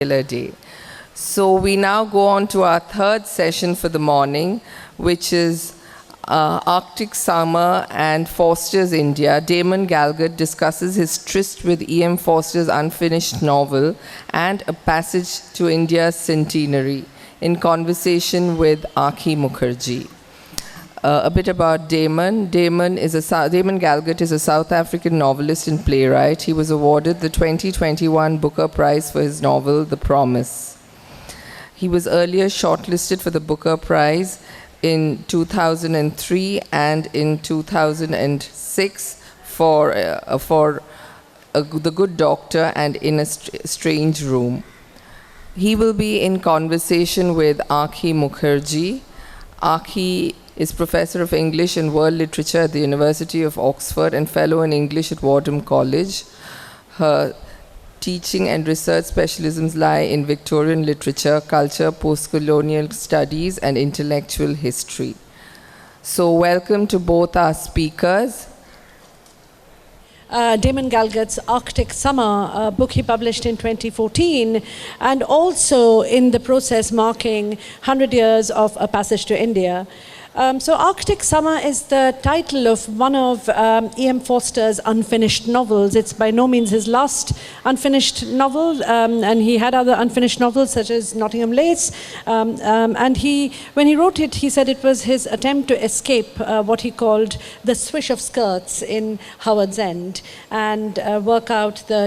Day. So we now go on to our third session for the morning, which is Arctic Summer and Forster's India. Damon Galgut discusses his tryst with EM Forster's unfinished novel and A Passage to India's Centenary in conversation with Ankhi Mukherjee. A bit about Damon. Damon Galgut is a South African novelist and playwright. He was awarded the 2021 Booker Prize for his novel, The Promise. He was earlier shortlisted for the Booker Prize in 2003 and in 2006 for The Good Doctor and In a Strange Room. He will be in conversation with Ankhi Mukherjee. Ankhi is Professor of English and World Literature at the University of Oxford and Fellow in English at Wadham College. Her teaching and research specialisms lie in Victorian literature, culture, post-colonial studies, and intellectual history. So welcome to both our speakers. Damon Galgut's Arctic Summer, a book he published in 2014, and also in the process marking 100 years of A Passage to India. So Arctic Summer is the title of one of EM Forster's unfinished novels. It's by no means his last unfinished novel, and he had other unfinished novels such as Nottingham Lace. And when he wrote it, he said it was his attempt to escape what he called the swish of skirts in Howard's End, and work out the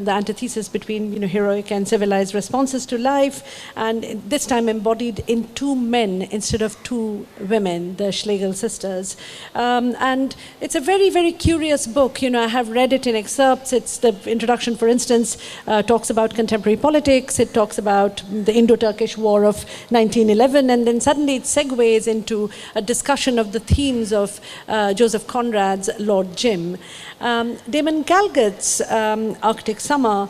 antithesis between heroic and civilized responses to life, and this time embodied in two men instead of two women, the Schlegel sisters. And it's a very, very curious book. I have read it in excerpts. It's the introduction, for instance, talks about contemporary politics. It talks about the Indo-Turkish War of 1911, and then suddenly it segues into a discussion of the themes of Joseph Conrad's Lord Jim. Damon Galgut's Arctic Summer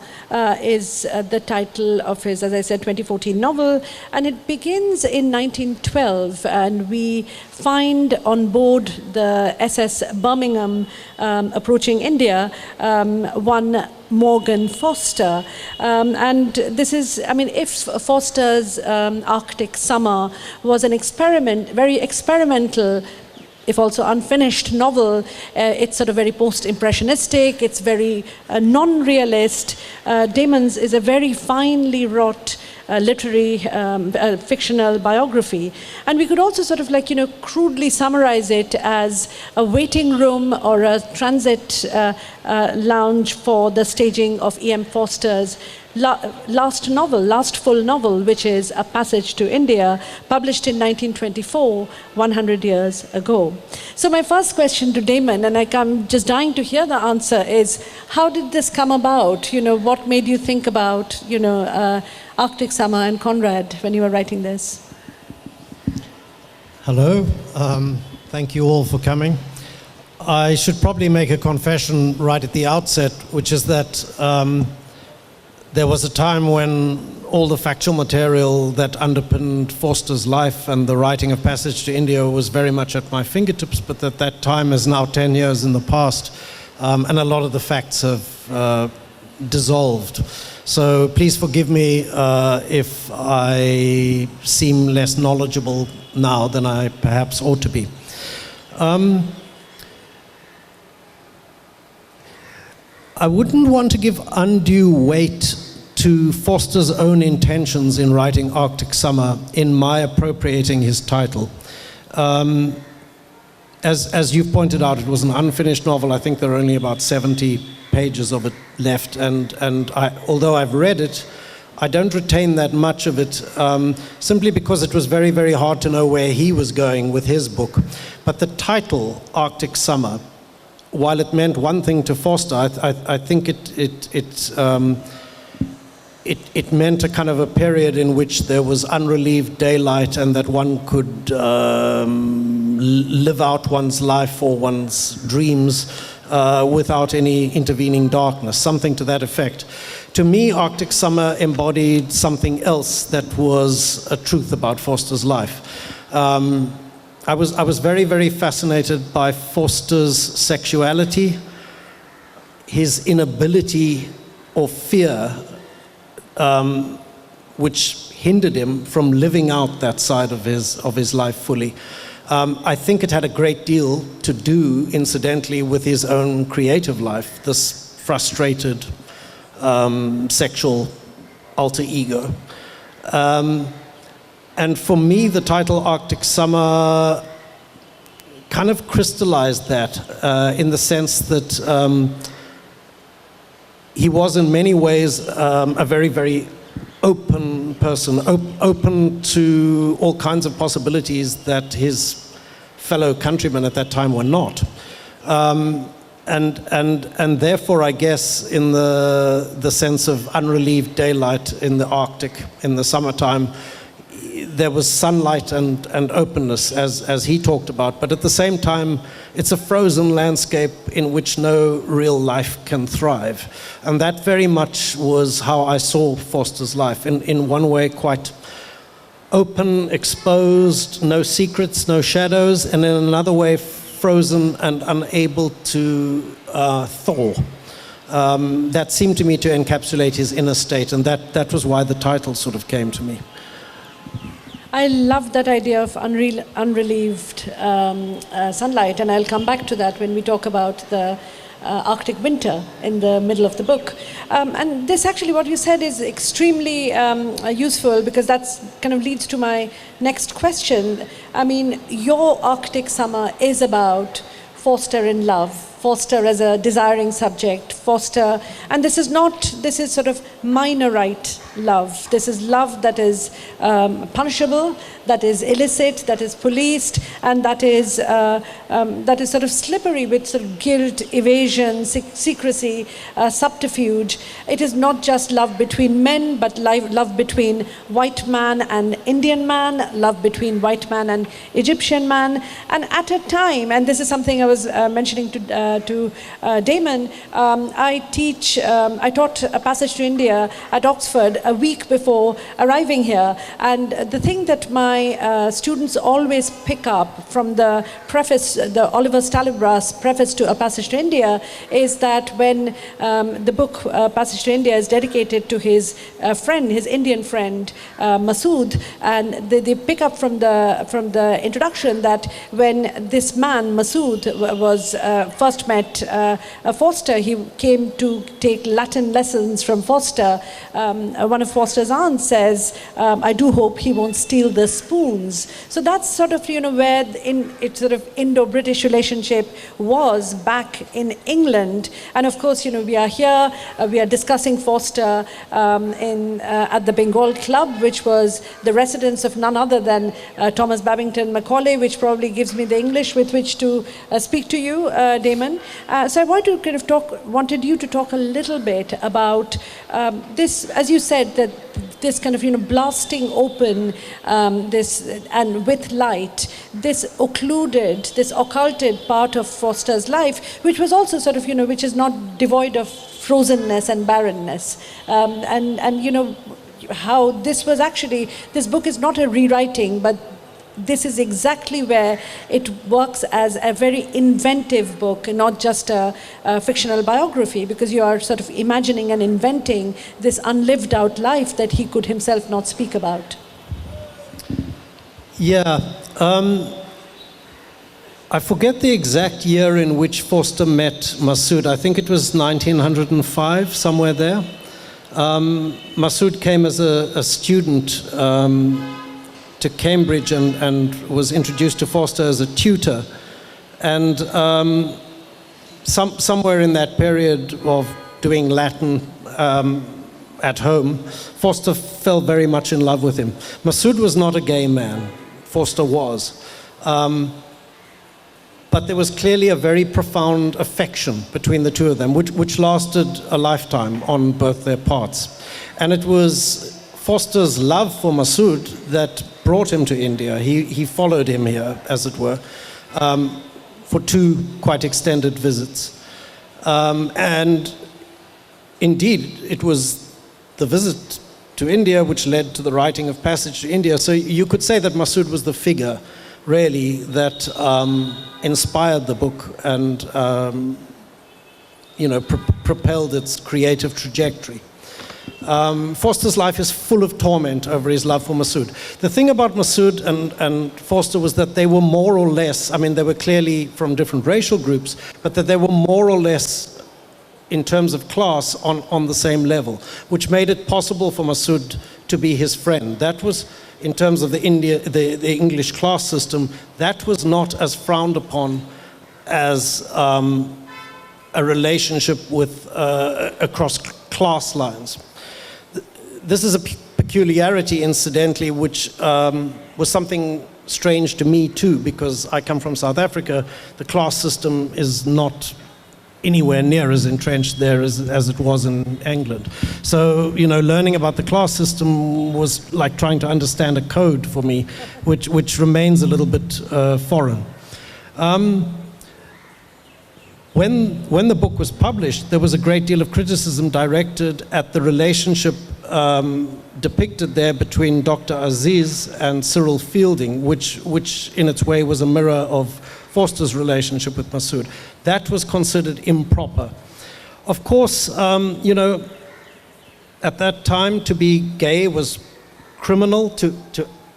is the title of his, as I said, 2014 novel, and it begins in 1912, and we find on board the SS Birmingham approaching India one Morgan Forster. And this is, if Forster's Arctic Summer was an experiment, very experimental, if also unfinished novel, it's sort of very post-impressionistic, it's very non-realist. Damon's is a very finely wrought literary, fictional biography. And we could also sort of crudely summarize it as a waiting room or a transit lounge for the staging of EM Forster's last full novel, which is A Passage to India, published in 1924, 100 years ago. So my first question to Damon, and I'm just dying to hear the answer, is how did this come about? What made you think about, Arctic Summer and Conrad when you were writing this? Hello, thank you all for coming. I should probably make a confession right at the outset, which is that there was a time when all the factual material that underpinned Forster's life and the writing of Passage to India was very much at my fingertips, but that time is now 10 years in the past, and a lot of the facts have dissolved. So please forgive me if I seem less knowledgeable now than I perhaps ought to be. I wouldn't want to give undue weight to Forster's own intentions in writing Arctic Summer in my appropriating his title. As you've pointed out, it was an unfinished novel. I think there are only about 70 pages of it left, and although I've read it, I don't retain that much of it, simply because it was very, very hard to know where he was going with his book. But the title, Arctic Summer, while it meant one thing to Forster, I think it meant a kind of a period in which there was unrelieved daylight and that one could live out one's life or one's dreams without any intervening darkness, something to that effect. To me, Arctic Summer embodied something else that was a truth about Forster's life. I was very, very fascinated by Forster's sexuality, his inability or fear which hindered him from living out that side of his life fully. I think it had a great deal to do, incidentally, with his own creative life, this frustrated sexual alter ego. And for me, the title Arctic Summer kind of crystallized that in the sense that he was in many ways a very, very open person, open to all kinds of possibilities that his fellow countrymen at that time were not. And therefore, I guess, in the sense of unrelieved daylight in the Arctic in the summertime, there was sunlight and openness, as he talked about. But at the same time, it's a frozen landscape in which no real life can thrive. And that very much was how I saw Forster's life. In one way, quite open, exposed, no secrets, no shadows, and in another way, frozen and unable to thaw. That seemed to me to encapsulate his inner state, and that was why the title sort of came to me. I love that idea of unrelieved sunlight, and I'll come back to that when we talk about the Arctic winter in the middle of the book. And this actually, what you said is extremely useful, because that's kind of leads to my next question. I mean, your Arctic summer is about Forster in love, Forster as a desiring subject, Forster, and this is sort of Minorite love. This is love that is punishable, that is illicit, that is policed, and that is sort of slippery with sort of guilt, evasion, secrecy, subterfuge. It is not just love between men, but love between white man and Indian man, love between white man and Egyptian man. And at a time, and this is something I was mentioning to Damon, I taught a passage to India at Oxford a week before arriving here, and the thing that my students always pick up from the preface, the Oliver Stalibras preface to A Passage to India, is that when the book Passage to India is dedicated to his friend, his Indian friend Masood, and they pick up from the introduction that when this man Masood was first met Forster, he came to take Latin lessons from Forster. One of Forster's aunts says, I do hope he won't steal the spoons. So that's sort of, where its sort of Indo-British relationship was back in England. And of course, we are here, we are discussing Forster at the Bengal Club, which was the residence of none other than Thomas Babington Macaulay, which probably gives me the English with which to speak to you, Damon. So I wanted you to talk a little bit about this, as you said, that this kind of blasting open this and with light, this occluded, this occulted part of Forster's life, which was also sort of which is not devoid of frozenness and barrenness, and how this was actually, this book is not a rewriting, but this is exactly where it works as a very inventive book, and not just a fictional biography, because you are sort of imagining and inventing this unlived out life that he could himself not speak about. Yeah. I forget the exact year in which Forster met Masood. I think it was 1905, somewhere there. Masood came as a student to Cambridge and was introduced to Forster as a tutor. And somewhere in that period of doing Latin at home, Forster fell very much in love with him. Masood was not a gay man. Forster was. But there was clearly a very profound affection between the two of them, which lasted a lifetime on both their parts. And it was Forster's love for Masood that brought him to India. He followed him here, as it were, for 2 quite extended visits. And indeed, it was the visit to India which led to the writing of Passage to India. So you could say that Masood was the figure, really, that inspired the book and propelled its creative trajectory. Forster's life is full of torment over his love for Masood. The thing about Masood and Forster was that they were more or less, I mean, they were clearly from different racial groups, but that they were more or less, in terms of class, on the same level, which made it possible for Masood to be his friend. That was, in terms of the English class system, that was not as frowned upon as a relationship with across class lines. This is a peculiarity, incidentally, which was something strange to me too, because I come from South Africa. The class system is not anywhere near as entrenched there as it was in England. So, you know, learning about the class system was like trying to understand a code for me, which remains a little bit foreign. When the book was published, there was a great deal of criticism directed at the relationship depicted there between Dr. Aziz and Cyril Fielding, which in its way was a mirror of Forster's relationship with Masood. That was considered improper. Of course, you know, at that time, to be gay was criminal. To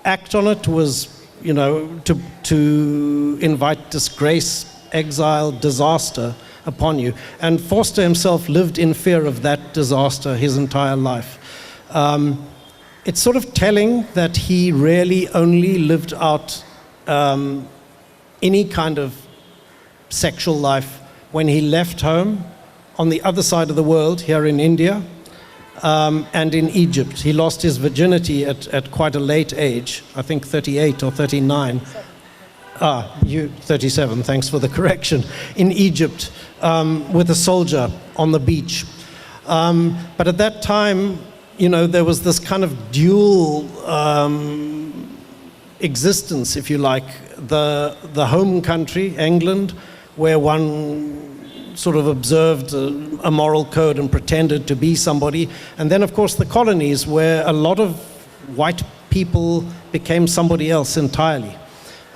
act on it was, you know, to invite disgrace, exile, disaster upon you. And Forster himself lived in fear of that disaster his entire life. It's sort of telling that he really only lived out any kind of sexual life when he left home on the other side of the world, here in India, and in Egypt. He lost his virginity at quite a late age, I think 38 or 39. You 37, thanks for the correction. In Egypt, with a soldier on the beach. But at that time, you know, there was this kind of dual existence, if you like. The home country, England, where one sort of observed a moral code and pretended to be somebody. And then, of course, the colonies, where a lot of white people became somebody else entirely.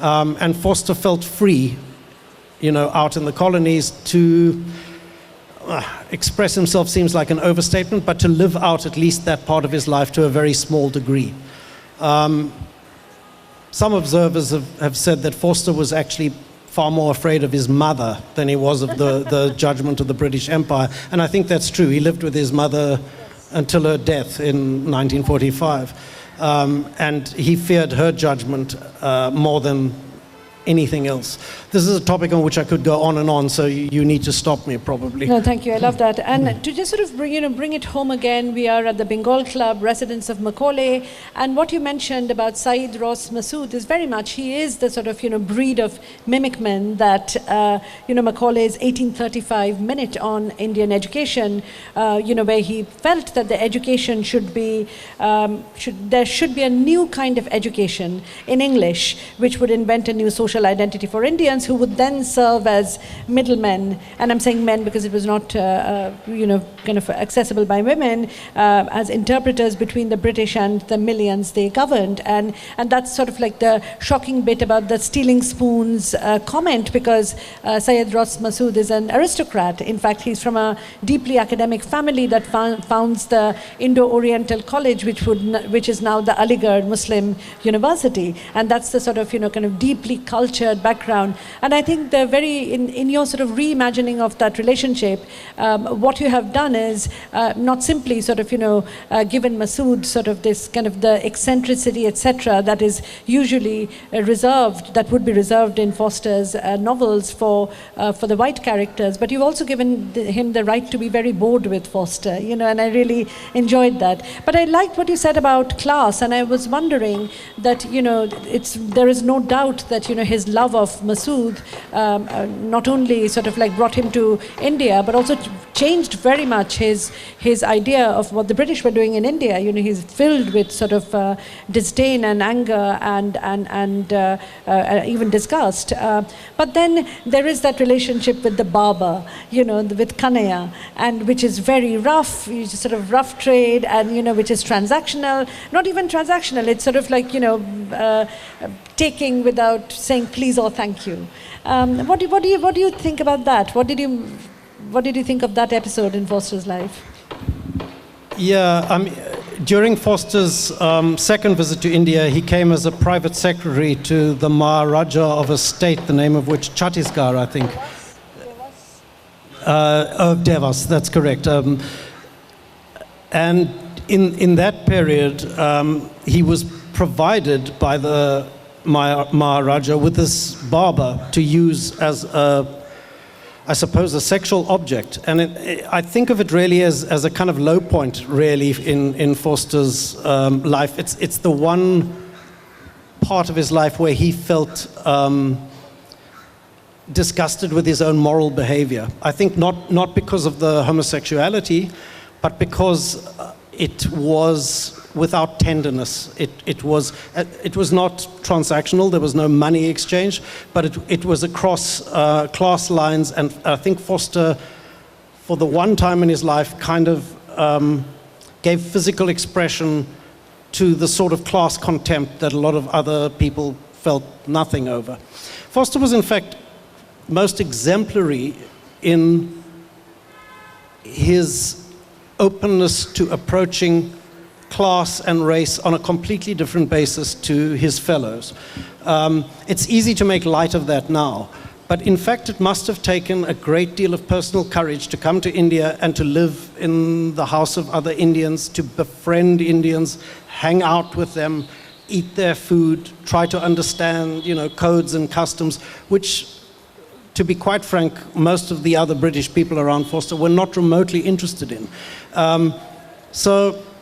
And Forster felt free, you know, out in the colonies to express himself seems like an overstatement, but to live out at least that part of his life to a very small degree. Some observers have said that Forster was actually far more afraid of his mother than he was of the judgment of the British Empire. And I think that's true. He lived with his mother until her death in 1945. And he feared her judgment more than anything else. This is a topic on which I could go on and on, so you need to stop me probably. No, thank you. I love that. And to just sort of bring it home again, we are at the Bengal Club, residents of Macaulay, and what you mentioned about Saeed Ross Masood is very much, he is the sort of, you know, breed of mimic men that, you know, Macaulay's 1835 minute on Indian education, you know, where he felt that the education should be, there should be a new kind of education in English, which would invent a new social identity for Indians who would then serve as middlemen, and I'm saying men because it was not, you know, kind of accessible by women, as interpreters between the British and the millions they governed. And that's sort of like the shocking bit about the stealing spoons comment, because Syed Ross Masood is an aristocrat. In fact, he's from a deeply academic family that founds the Indo-Oriental College, which is now the Aligarh Muslim University. And that's the sort of, you know, kind of deeply cultured background. And I think the in your sort of reimagining of that relationship, what you have done is not simply sort of, you know, given Masood sort of this kind of the eccentricity, etc., that is usually reserved, that would be reserved in Forster's novels for the white characters, but you've also given him the right to be very bored with Forster, you know, and I really enjoyed that. But I liked what you said about class, and I was wondering that, you know, there is no doubt that, you know, his love of Masood not only sort of like brought him to India, but also changed very much his idea of what the British were doing in India. You know, he's filled with sort of disdain and anger and even disgust. But then there is that relationship with the barber, you know, with Kanaya, and which is very rough, sort of rough trade, and, you know, which is transactional. Not even transactional, it's sort of like, you know, taking without saying please or thank you. What do you think about that? What did you think of that episode in Forster's life? Yeah, during Forster's second visit to India, he came as a private secretary to the Maharaja of a state, the name of which Chhattisgarh, I think. Devas, that's correct. And in that period, he was provided by the Maharaja with this barber to use as I suppose, a sexual object. And I think of it really as a kind of low point, really, in Forster's life. It's the one part of his life where he felt disgusted with his own moral behavior. I think not because of the homosexuality, but because it was without tenderness. It was not transactional. There was no money exchange, but it was across class lines. And I think Forster, for the one time in his life, kind of gave physical expression to the sort of class contempt that a lot of other people felt nothing over. Forster was, in fact, most exemplary in his openness to approaching class and race on a completely different basis to his fellows. It's easy to make light of that now, but in fact it must have taken a great deal of personal courage to come to India and to live in the house of other Indians, to befriend Indians, hang out with them, eat their food, try to understand, codes and customs, which, to be quite frank, most of the other British people around Forster were not remotely interested in.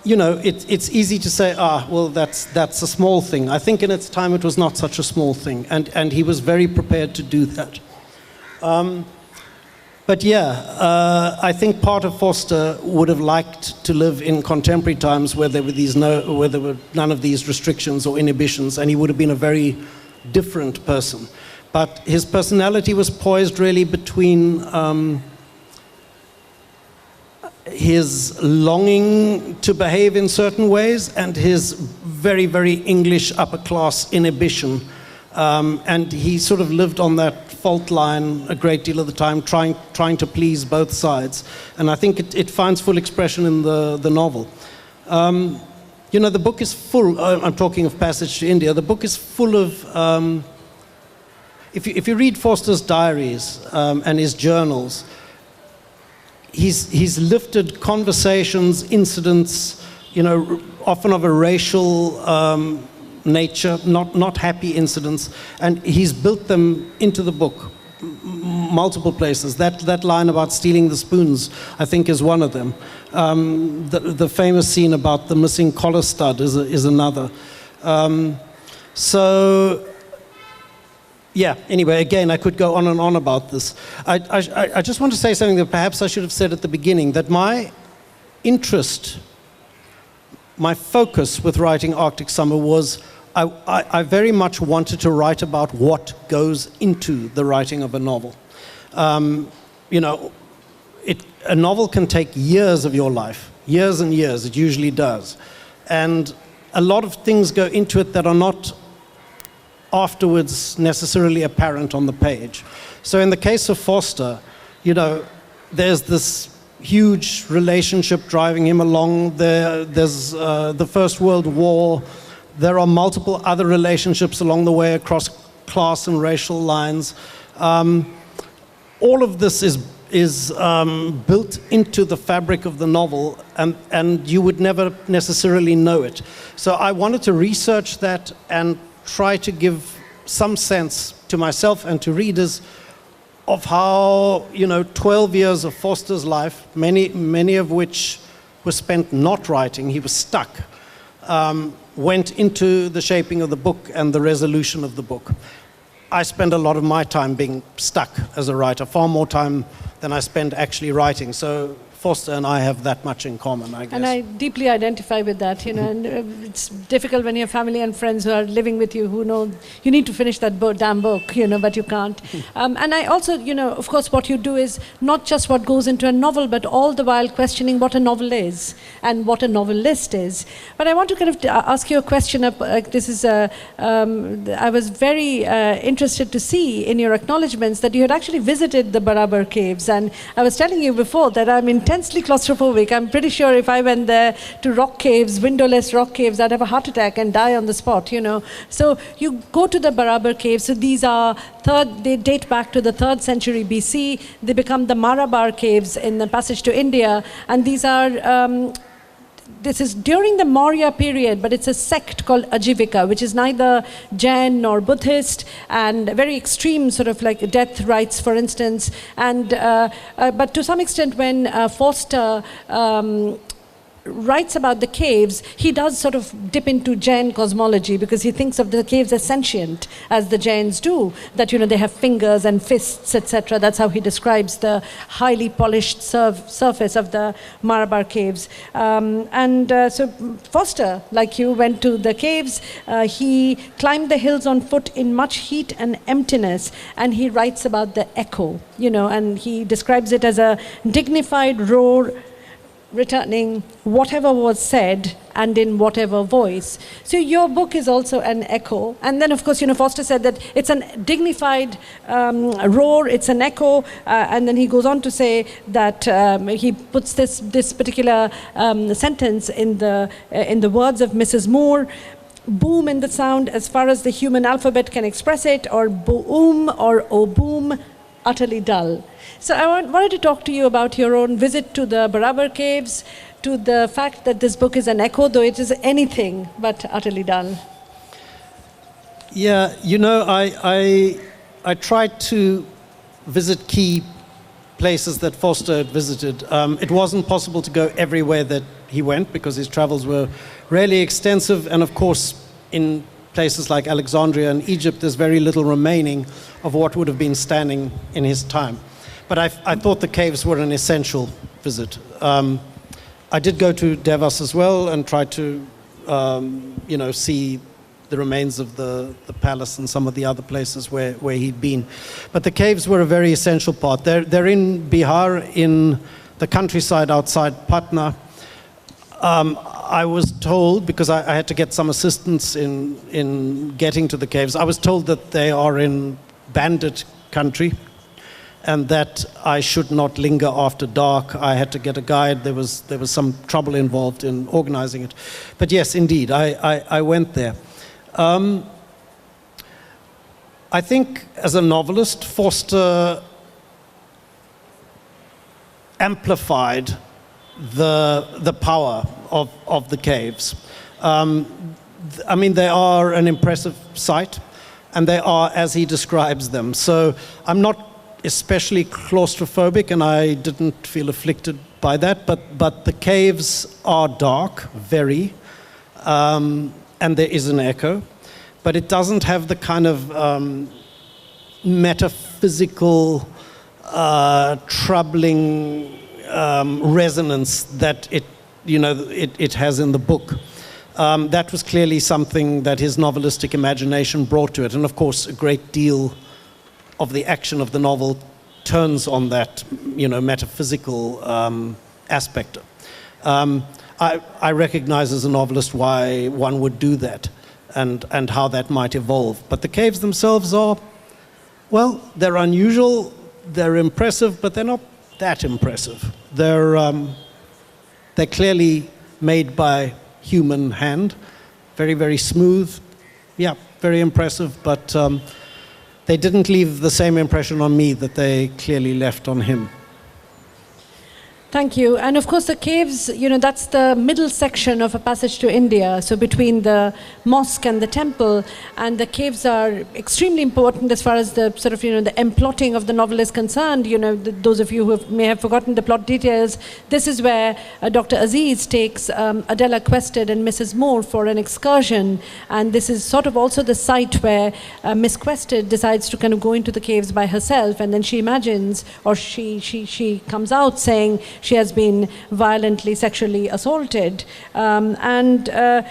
It's easy to say, well, that's a small thing. I think in its time it was not such a small thing, and he was very prepared to do that. I think part of Forster would have liked to live in contemporary times where there were none of these restrictions or inhibitions, and he would have been a very different person. But his personality was poised really between his longing to behave in certain ways and his very, very English upper-class inhibition. And he sort of lived on that fault line a great deal of the time, trying to please both sides. And I think it finds full expression in the novel. The book is full, I'm talking of Passage to India, the book is full of, if you read Forster's diaries and his journals, he's lifted conversations, incidents, often of a racial nature, not happy incidents, and he's built them into the book, multiple places. That line about stealing the spoons, I think, is one of them. The famous scene about the missing collar stud is another. Anyway, again, I could go on and on about this. I just want to say something that perhaps I should have said at the beginning, that my interest, my focus with writing Arctic Summer was I very much wanted to write about what goes into the writing of a novel. A novel can take years of your life, years and years, it usually does. And a lot of things go into it that are not afterwards necessarily apparent on the page. So in the case of Forster, there's this huge relationship driving him along. There's the First World War. There are multiple other relationships along the way across class and racial lines. All of this is built into the fabric of the novel, and you would never necessarily know it. So I wanted to research that and try to give some sense to myself and to readers of how 12 years of Forster's life, many of which were spent not writing, he was stuck, went into the shaping of the book and the resolution of the book. I spend a lot of my time being stuck as a writer, far more time than I spend actually writing. So Forster and I have that much in common, I guess. And I deeply identify with that, and it's difficult when you have family and friends who are living with you who know you need to finish that damn book, but you can't. And I also, of course, what you do is not just what goes into a novel, but all the while questioning what a novel is and what a novelist is. But I want to kind of ask you a question. I was very interested to see in your acknowledgements that you had actually visited the Barabar caves. And I was telling you before that I'm intensely intensely claustrophobic. I'm pretty sure if I went there to rock caves, windowless rock caves, I'd have a heart attack and die on the spot, you know. So you go to the Barabar caves. So these are they date back to the 3rd century BC. They become the Marabar caves in the passage to India. And these are this is during the Maurya period, but it's a sect called Ajivika, which is neither Jain nor Buddhist, and very extreme sort of like death rites, for instance. And but to some extent, when Forster writes about the caves, he does sort of dip into Jain cosmology, because he thinks of the caves as sentient, as the Jains do, that, you know, they have fingers and fists, etc. That's how he describes the highly polished surface of the Marabar caves. So Forster, like you, went to the caves. He climbed the hills on foot in much heat and emptiness, and he writes about the echo, you know, and he describes it as a dignified roar returning whatever was said and in whatever voice. So your book is also an echo. And then, of course, you know, Forster said that it's a dignified roar, it's an echo. And then he goes on to say that he puts this particular sentence in the words of Mrs. Moore: boom in the sound as far as the human alphabet can express it, or boom or oh boom, utterly dull. So I wanted to talk to you about your own visit to the Barabar caves, to the fact that this book is an echo, though it is anything but utterly dull. Yeah, you know, I tried to visit key places that Forster had visited. It wasn't possible to go everywhere that he went, because his travels were really extensive, and of course in places like Alexandria and Egypt there's very little remaining of what would have been standing in his time. But I thought the caves were an essential visit. I did go to Devas as well and try to, you know, see the remains of the palace and some of the other places where he'd been. But the caves were a very essential part. They're in Bihar, in the countryside outside Patna. I was told, because I had to get some assistance in getting to the caves, I was told that they are in bandit country, and that I should not linger after dark. I had to get a guide. There was some trouble involved in organizing it. But yes, indeed, I went there. I think as a novelist, Forster amplified the power of the caves. I mean, they are an impressive sight, and they are as he describes them. So I'm not especially claustrophobic, and I didn't feel afflicted by that, but the caves are dark, very, and there is an echo, but it doesn't have the kind of metaphysical, troubling resonance that it has in the book. That was clearly something that his novelistic imagination brought to it, and of course a great deal of the action of the novel turns on that, you know, metaphysical aspect. I recognize as a novelist why one would do that, and how that might evolve. But the caves themselves are, well, they're unusual, they're impressive, but they're not that impressive. They're clearly made by human hand, very, very smooth, yeah, very impressive, but they didn't leave the same impression on me that they clearly left on him. Thank you. And of course, the caves, you know, that's the middle section of a passage to India. So between the mosque and the temple, and the caves are extremely important as far as the sort of, you know, the emplotting of the novel is concerned. You know, those of you who may have forgotten the plot details, this is where Dr. Aziz takes Adela Quested and Mrs. Moore for an excursion. And this is sort of also the site where Miss Quested decides to kind of go into the caves by herself. And then she imagines, or she comes out saying she has been violently sexually assaulted. I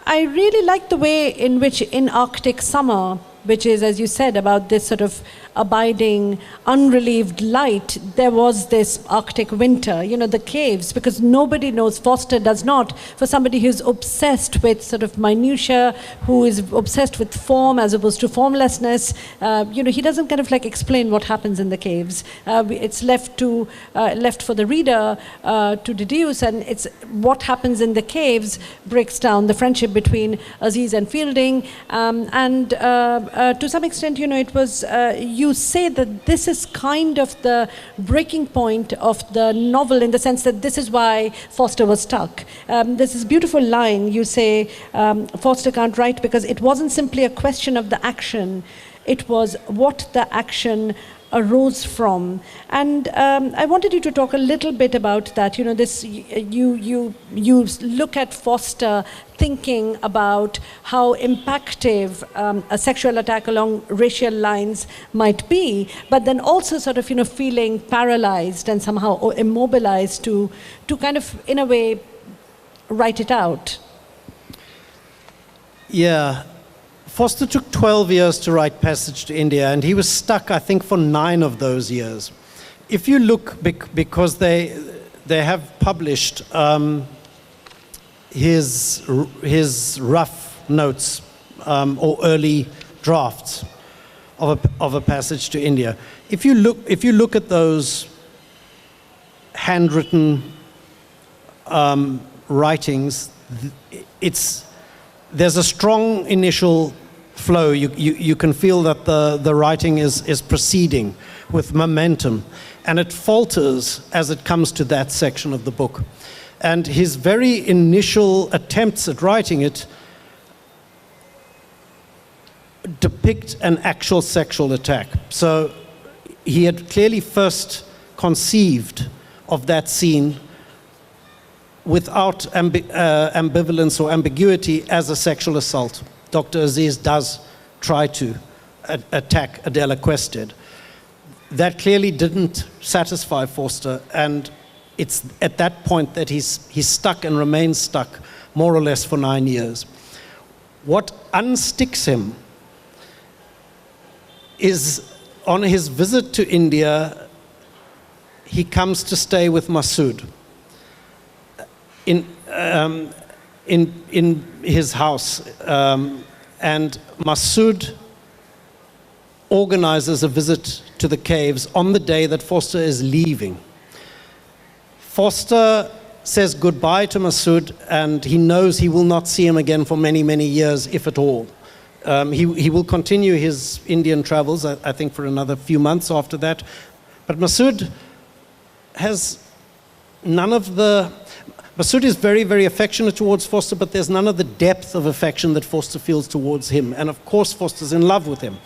really like the way in which in Arctic Summer, which is, as you said, about this sort of abiding, unrelieved light, there was this Arctic winter, the caves, because nobody knows, Forster does not, for somebody who's obsessed with sort of minutiae, who is obsessed with form as opposed to formlessness, he doesn't kind of like explain what happens in the caves. It's left for the reader to deduce, and it's what happens in the caves breaks down the friendship between Aziz and Fielding, and to some extent, it was, you say that this is kind of the breaking point of the novel, in the sense that this is why Forster was stuck. There's this beautiful line, you say, Forster can't write because it wasn't simply a question of the action, it was what the action arose from. And I wanted you to talk a little bit about that. This, you look at Forster thinking about how impactive a sexual attack along racial lines might be, but then also sort of feeling paralyzed and somehow immobilized to kind of, in a way, write it out. Yeah. Forster took 12 years to write Passage to India, and he was stuck, I think, for 9 of those years. If you look, because they have published his rough notes or early drafts of a Passage to India. If you look at those handwritten writings, there's a strong initial flow. You can feel that the writing is proceeding with momentum, and it falters as it comes to that section of the book. And his very initial attempts at writing it depict an actual sexual attack. So he had clearly first conceived of that scene without ambivalence or ambiguity as a sexual assault. Dr. Aziz does try to attack Adela Quested. That clearly didn't satisfy Forster, and it's at that point that he's stuck and remains stuck more or less for 9 years. What unsticks him is on his visit to India, he comes to stay with Masood in his house, and Masood organizes a visit to the caves on the day that Forster is leaving. Forster says goodbye to Masood, and he knows he will not see him again for many, many years, if at all. He will continue his Indian travels, I think, for another few months after that. But Masood has none of the... Masood is very, very affectionate towards Forster, but there's none of the depth of affection that Forster feels towards him. And of course, Forster's in love with him.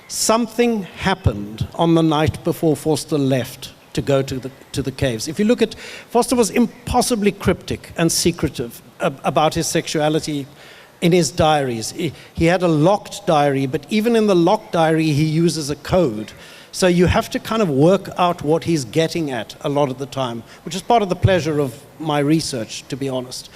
Something happened on the night before Forster left to go to the caves. If you look at, Forster was impossibly cryptic and secretive about his sexuality in his diaries. He had a locked diary, but even in the locked diary, he uses a code. So you have to kind of work out what he's getting at a lot of the time, which is part of the pleasure of my research, to be honest.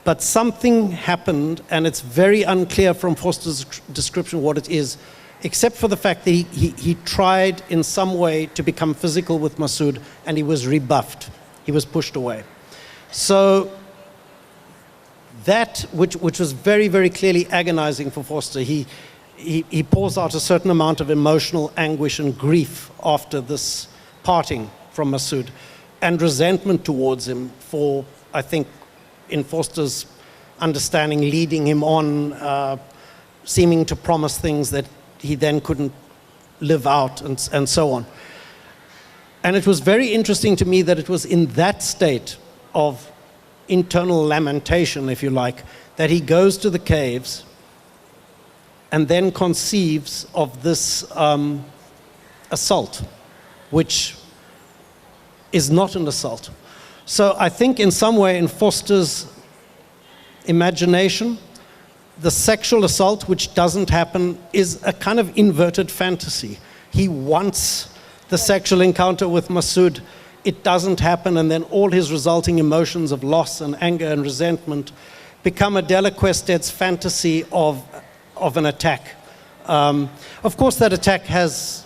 But something happened, and it's very unclear from Forster's description what it is, except for the fact that he tried in some way to become physical with Masood, and he was rebuffed. He was pushed away. So that, which was very, very clearly agonizing for Forster, he pours out a certain amount of emotional anguish and grief after this parting from Masood, and resentment towards him for, I think, in Forster's understanding, leading him on, seeming to promise things that he then couldn't live out, and so on. And it was very interesting to me that it was in that state of internal lamentation, if you like, that he goes to the caves and then conceives of this assault, which is not an assault. So I think in some way in Forster's imagination, the sexual assault, which doesn't happen, is a kind of inverted fantasy. He wants the sexual encounter with Masood. It doesn't happen, and then all his resulting emotions of loss and anger and resentment become Adela Quested's fantasy of an attack. Of course, that attack has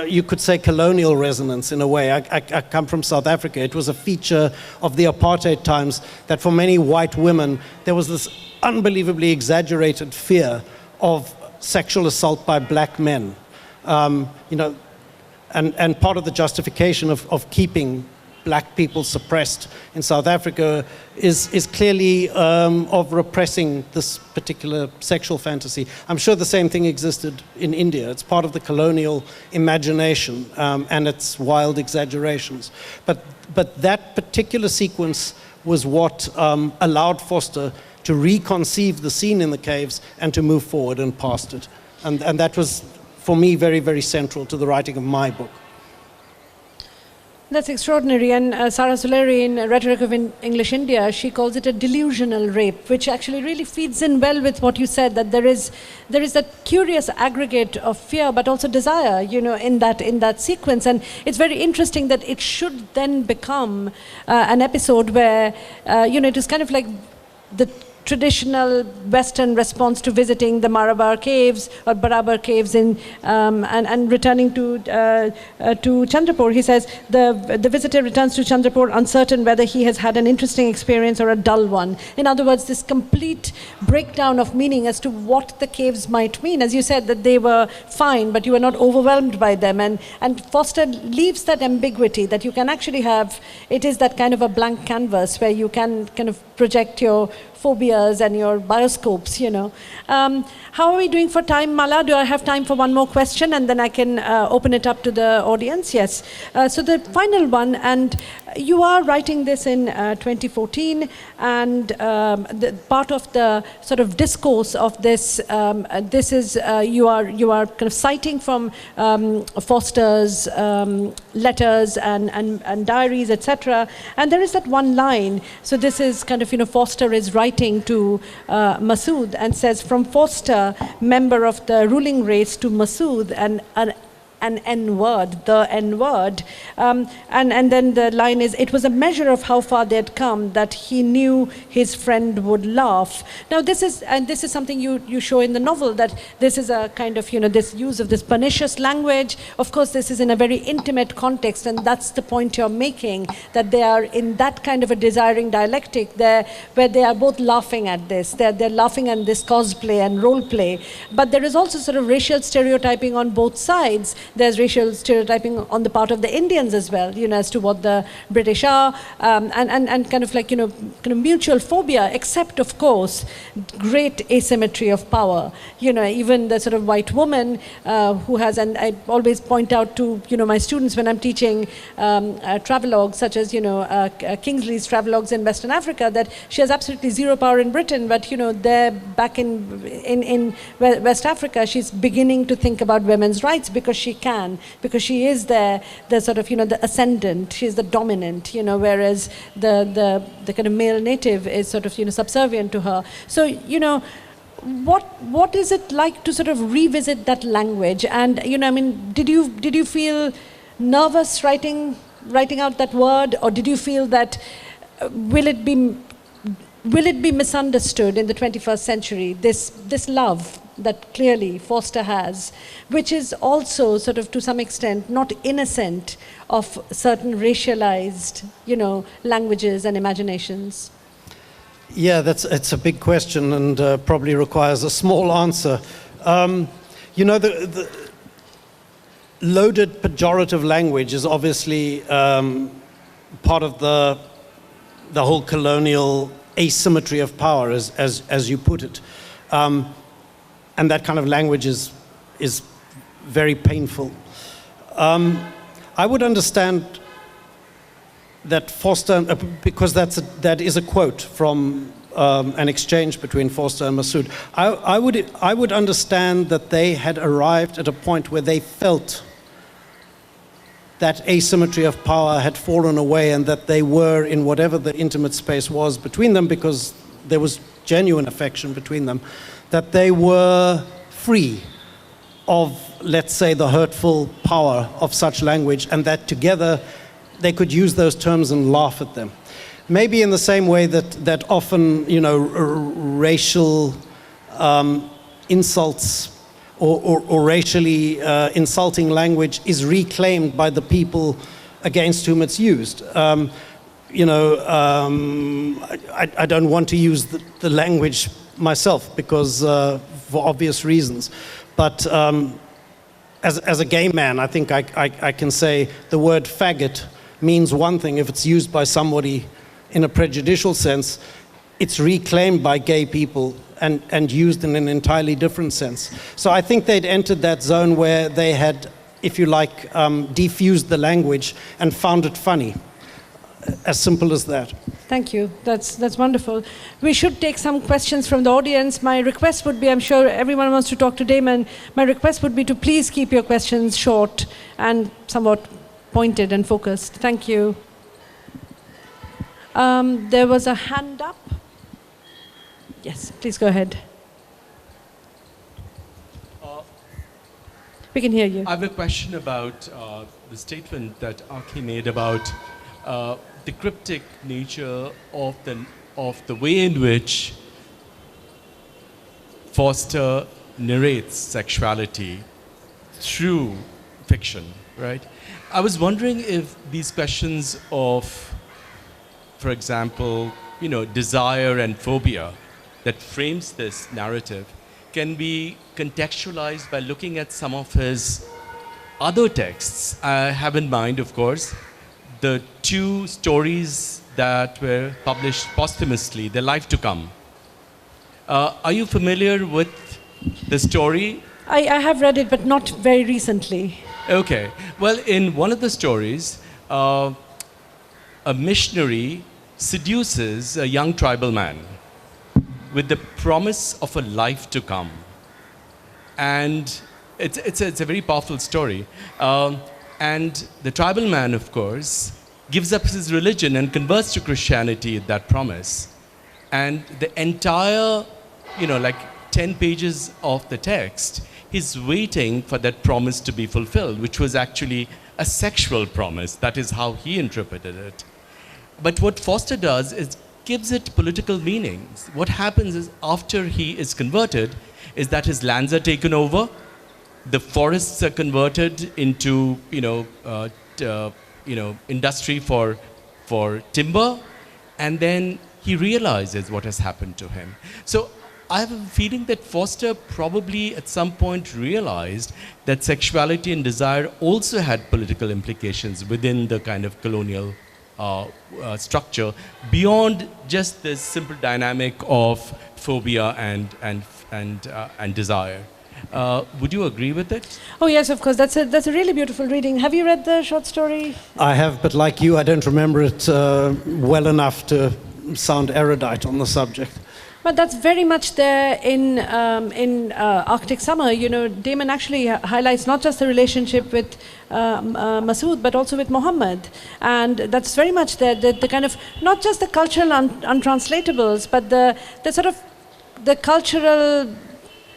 you could say, colonial resonance in a way. I come from South Africa. It was a feature of the apartheid times that for many white women, there was this unbelievably exaggerated fear of sexual assault by black men. And part of the justification of keeping black people suppressed in South Africa is clearly of repressing this particular sexual fantasy. I'm sure the same thing existed in India. It's part of the colonial imagination and its wild exaggerations. But that particular sequence was what allowed Forster to reconceive the scene in the caves and to move forward and past it. And that was, for me, very, very central to the writing of my book. That's extraordinary. And Sarah Soleri, in Rhetoric of English India, she calls it a delusional rape, which actually really feeds in well with what you said, that there is that curious aggregate of fear, but also desire, in that sequence. And it's very interesting that it should then become an episode where, it is kind of like the traditional Western response to visiting the Marabar caves or Barabar caves and returning to Chandrapur. He says the visitor returns to Chandrapur uncertain whether he has had an interesting experience or a dull one. In other words, this complete breakdown of meaning as to what the caves might mean. As you said, that they were fine, but you were not overwhelmed by them. And Forster leaves that ambiguity that you can actually have. It is that kind of a blank canvas where you can kind of project your phobias and your bioscopes, How are we doing for time, Mala? Do I have time for one more question and then I can open it up to the audience? Yes. So the final one, and you are writing this in 2014, and the part of the sort of discourse of this, this is, you are kind of citing from Forster's letters and diaries, etc. And there is that one line. So this is kind of, Forster is writing to Masood and says, from Forster, member of the ruling race, to Masood, an N-word, the N-word. And then the line is, it was a measure of how far they'd come that he knew his friend would laugh. Now this is something you show in the novel, that this is a kind of, this use of this pernicious language. Of course, this is in a very intimate context, and that's the point you're making, that they are in that kind of a desiring dialectic there, where they are both laughing at this. They're laughing at this cosplay and role play. But there is also sort of racial stereotyping on both sides. There's racial stereotyping on the part of the Indians as well, as to what the British are, and kind of like, kind of mutual phobia, except, of course, great asymmetry of power. Even the sort of white woman who has, and I always point out to, my students when I'm teaching travelogues, such as, Kingsley's travelogues in Western Africa, that she has absolutely zero power in Britain, but, there back in West Africa, she's beginning to think about women's rights because she is the sort of, the ascendant, she's the dominant, whereas the kind of male native is sort of, subservient to her. So, what is it like to sort of revisit that language? And, did you feel nervous writing out that word, or did you feel that will it be misunderstood in the 21st century, this love that clearly Forster has, which is also sort of to some extent not innocent of certain racialized, languages and imaginations? Yeah, it's a big question and probably requires a small answer. The loaded pejorative language is obviously part of the whole colonial asymmetry of power, as you put it. And that kind of language is very painful. I would understand that Forster, because that is a quote from an exchange between Forster and Masood. I would understand that they had arrived at a point where they felt that asymmetry of power had fallen away, and that they were in whatever the intimate space was between them, because there was genuine affection between them, that they were free of, let's say, the hurtful power of such language, and that together they could use those terms and laugh at them. Maybe in the same way that often, racial insults or racially insulting language is reclaimed by the people against whom it's used. You know, I don't want to use the language myself because for obvious reasons, but as a gay man, I think I can say the word faggot means one thing if it's used by somebody in a prejudicial sense. It's reclaimed by gay people and used in an entirely different sense. So I think they'd entered that zone where they had, if you like, defused the language and found it funny. As simple as that. Thank you. That's wonderful. We should take some questions from the audience. My request would be, I'm sure everyone wants to talk to Damon, my request would be to please keep your questions short and somewhat pointed and focused. Thank you. There was a hand up. Yes, please go ahead. We can hear you. I have a question about the statement that Ankhi made about the cryptic nature of the way in which Forster narrates sexuality through fiction, right? I was wondering if these questions of, for example, you know, desire and phobia that frames this narrative can be contextualized by looking at some of his other texts. I have in mind, of course, the two stories that were published posthumously, The Life to Come. Are you familiar with the story? I have read it, but not very recently. Okay. Well, in one of the stories, a missionary seduces a young tribal man with the promise of a life to come. And it's a very powerful story. And the tribal man, of course, gives up his religion and converts to Christianity at that promise. And the entire, you know, like 10 pages of the text, he's waiting for that promise to be fulfilled, which was actually a sexual promise. That is how he interpreted it. But what Forster does is gives it political meanings. What happens is after he is converted is that his lands are taken over, the forests are converted into, industry for timber, and then he realizes what has happened to him. So I have a feeling that Forster probably at some point realized that sexuality and desire also had political implications within the kind of colonial structure beyond just this simple dynamic of phobia and desire. Would you agree with it? Oh yes, of course. That's a really beautiful reading. Have you read the short story? I have, but like you, I don't remember it well enough to sound erudite on the subject. But that's very much there in Arctic Summer. You know, Damon actually highlights not just the relationship with Masood, but also with Muhammad. And that's very much there, the kind of, not just the cultural untranslatables, but the sort of, the cultural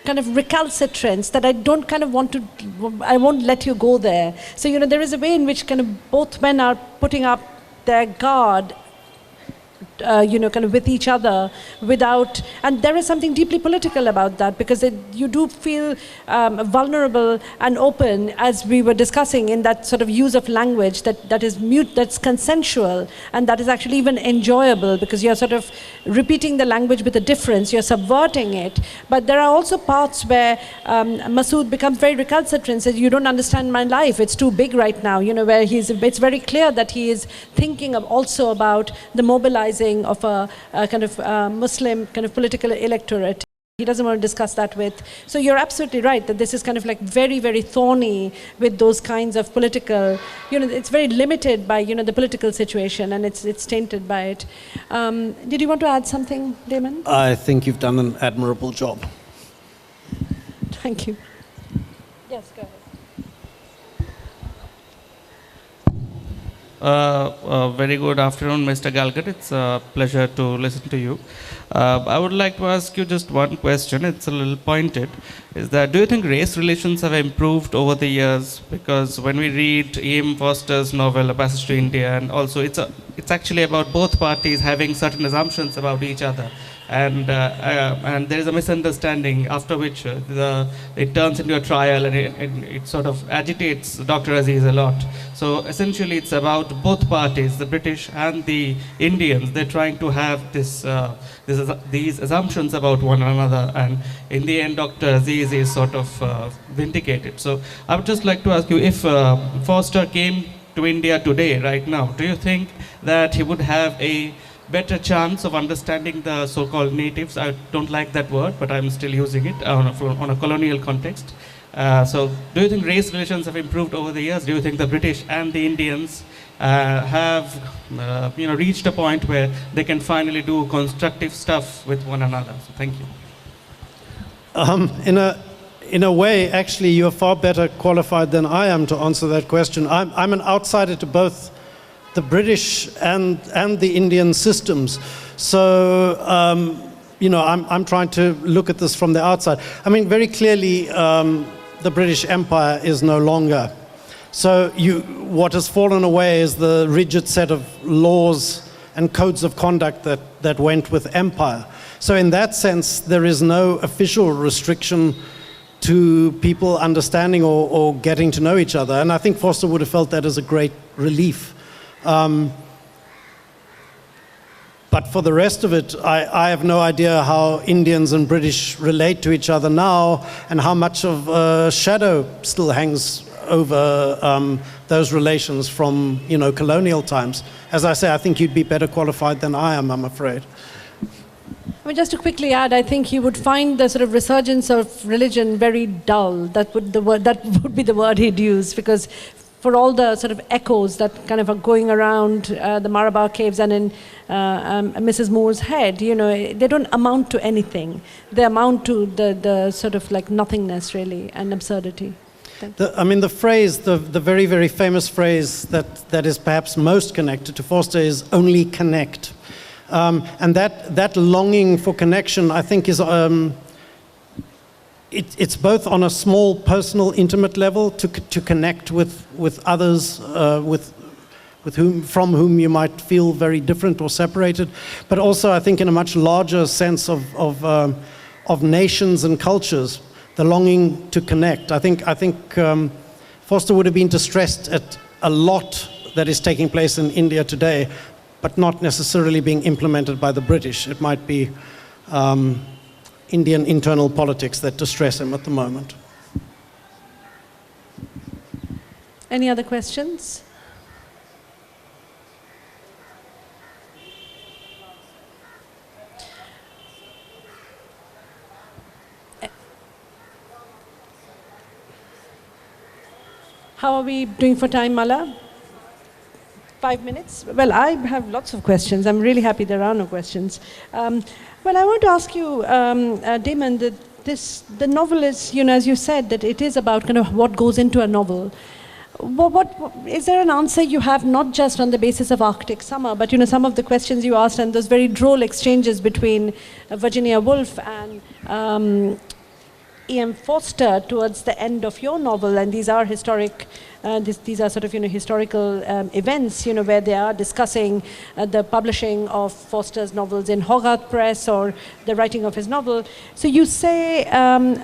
kind of recalcitrance that I don't kind of want to, I won't let you go there. So, you know, there is a way in which kind of both men are putting up their guard, kind of with each other without, and there is something deeply political about that because you do feel vulnerable and open, as we were discussing, in that sort of use of language that is mute, that's consensual, and that is actually even enjoyable because you're sort of repeating the language with a difference, you're subverting it. But there are also parts where Masood becomes very recalcitrant, says, you don't understand my life, it's too big right now, you know, where it's very clear that he is thinking also about the mobilizing of a kind of Muslim kind of political electorate. He doesn't want to discuss that with. So you're absolutely right that this is kind of like very, very thorny with those kinds of political, you know, it's very limited by, you know, the political situation, and it's tainted by it. Did you want to add something, Damon? I think you've done an admirable job. Thank you. Yes, go ahead. Very good afternoon, Mr. Galgut. It's a pleasure to listen to you. I would like to ask you just one question. It's a little pointed. Is that, do you think race relations have improved over the years? Because when we read EM Forster's novel, A Passage to India, and also it's actually about both parties having certain assumptions about each other. and there is a misunderstanding after which it turns into a trial, and it sort of agitates Dr. Aziz a lot. So essentially it's about both parties, the British and the Indians. They're trying to have these assumptions about one another, and in the end Dr. Aziz is sort of vindicated. So I would just like to ask you, if Forster came to India today, right now, do you think that he would have a better chance of understanding the so-called natives? I don't like that word, but I'm still using it on a colonial context. So do you think race relations have improved over the years? Do you think the British and the Indians have reached a point where they can finally do constructive stuff with one another? So thank you. In a way, actually, you're far better qualified than I am to answer that question. I'm an outsider to both the British and the Indian systems. So, I'm trying to look at this from the outside. I mean, very clearly, the British Empire is no longer. So what has fallen away is the rigid set of laws and codes of conduct that went with empire. So in that sense, there is no official restriction to people understanding or getting to know each other. And I think Forster would have felt that as a great relief. But for the rest of it, I have no idea how Indians and British relate to each other now, and how much of a shadow still hangs over those relations from colonial times. As I say, I think you'd be better qualified than I am, I'm afraid. I mean, just to quickly add, I think you would find the sort of resurgence of religion very dull. That would be the word he'd use, because for all the sort of echoes that kind of are going around the Marabar caves and in Mrs. Moore's head, they don't amount to anything. They amount to the sort of like nothingness, really, and absurdity. The phrase, the very, very famous phrase that is perhaps most connected to Forster is "only connect." And that longing for connection, I think, is it's both on a small, personal, intimate level to connect with others, from whom you might feel very different or separated, but also I think in a much larger sense of nations and cultures, the longing to connect. I think Forster would have been distressed at a lot that is taking place in India today, but not necessarily being implemented by the British. It might be Indian internal politics that distress him at the moment. Any other questions? How are we doing for time, Mala? 5 minutes? Well, I have lots of questions. I'm really happy there are no questions. Well, I want to ask you, Damon, the novel is, as you said, that it is about kind of what goes into a novel. What is there an answer you have, not just on the basis of Arctic Summer, but some of the questions you asked and those very droll exchanges between Virginia Woolf and EM Forster towards the end of your novel, and these are historic. These are sort of historical events, where they are discussing the publishing of Forster's novels in Hogarth Press or the writing of his novel. So you say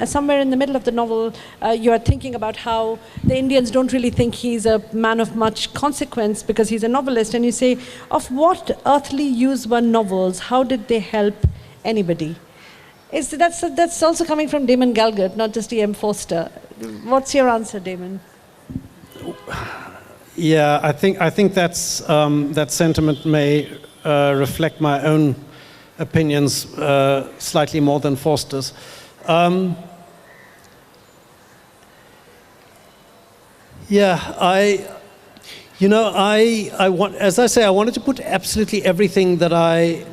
somewhere in the middle of the novel, you are thinking about how the Indians don't really think he's a man of much consequence because he's a novelist, and you say, of what earthly use were novels? How did they help anybody? That's also coming from Damon Galgut, not just EM Forster. What's your answer, Damon? Yeah, I think that's that sentiment may reflect my own opinions slightly more than Forster's. As I say, I wanted to put absolutely everything that I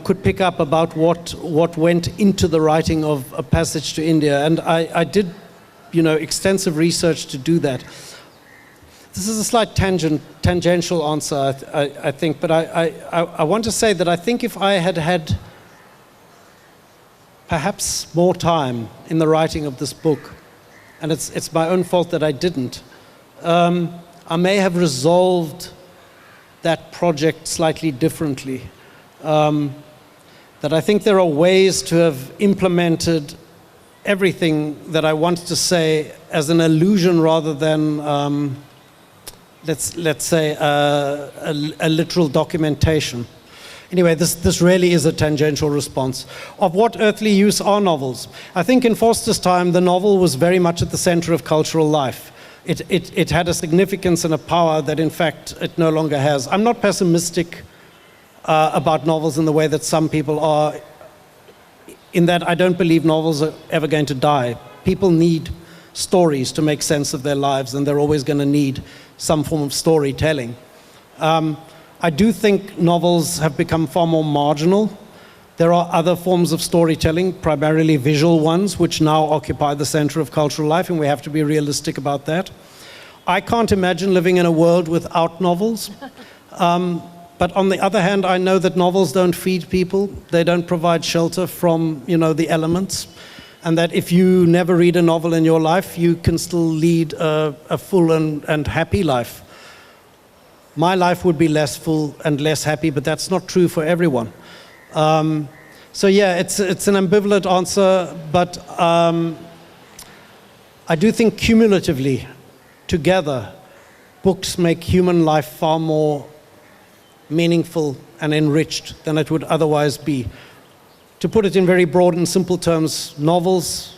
could pick up about what went into the writing of A Passage to India, and I did, extensive research to do that. This is a slight tangential answer, I think, but I want to say that I think if I had perhaps more time in the writing of this book, and it's my own fault that I didn't, I may have resolved that project slightly differently. that I think there are ways to have implemented everything that I wanted to say as an allusion rather than, let's say, a literal documentation. Anyway, this really is a tangential response. Of what earthly use are novels? I think in Forster's time, the novel was very much at the center of cultural life. It had a significance and a power that, in fact, it no longer has. I'm not pessimistic about novels in the way that some people are, in that I don't believe novels are ever going to die. People need stories to make sense of their lives, and they're always going to need some form of storytelling. I do think novels have become far more marginal. There are other forms of storytelling, primarily visual ones, which now occupy the center of cultural life, and we have to be realistic about that. I can't imagine living in a world without novels. But on the other hand, I know that novels don't feed people. They don't provide shelter from, the elements. And that if you never read a novel in your life, you can still lead a full and happy life. My life would be less full and less happy, but that's not true for everyone. So yeah, it's an ambivalent answer, but I do think cumulatively, together, books make human life far more meaningful and enriched than it would otherwise be. To put it in very broad and simple terms, novels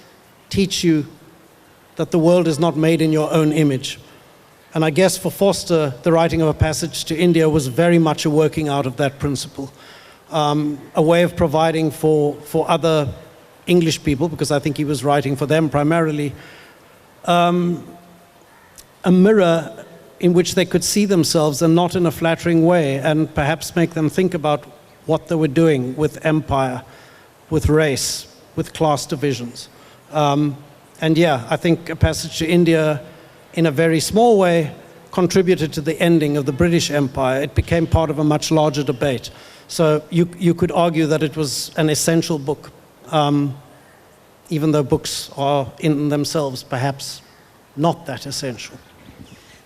teach you that the world is not made in your own image. And I guess for Forster, the writing of A Passage to India was very much a working out of that principle. A way of providing for other English people, because I think he was writing for them primarily, a mirror in which they could see themselves, and not in a flattering way, and perhaps make them think about what they were doing with empire, with race, with class divisions. And yeah, I think A Passage to India, in a very small way, contributed to the ending of the British Empire. It became part of a much larger debate. So you could argue that it was an essential book, even though books are in themselves perhaps not that essential.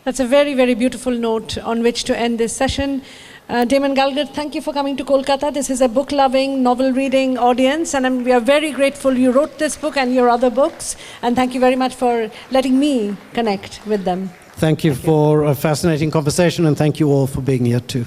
That's a very, very beautiful note on which to end this session. Damon Galgut, thank you for coming to Kolkata. This is a book-loving, novel-reading audience, and we are very grateful you wrote this book and your other books, and thank you very much for letting me connect with them. Thank you for a fascinating conversation, and thank you all for being here too.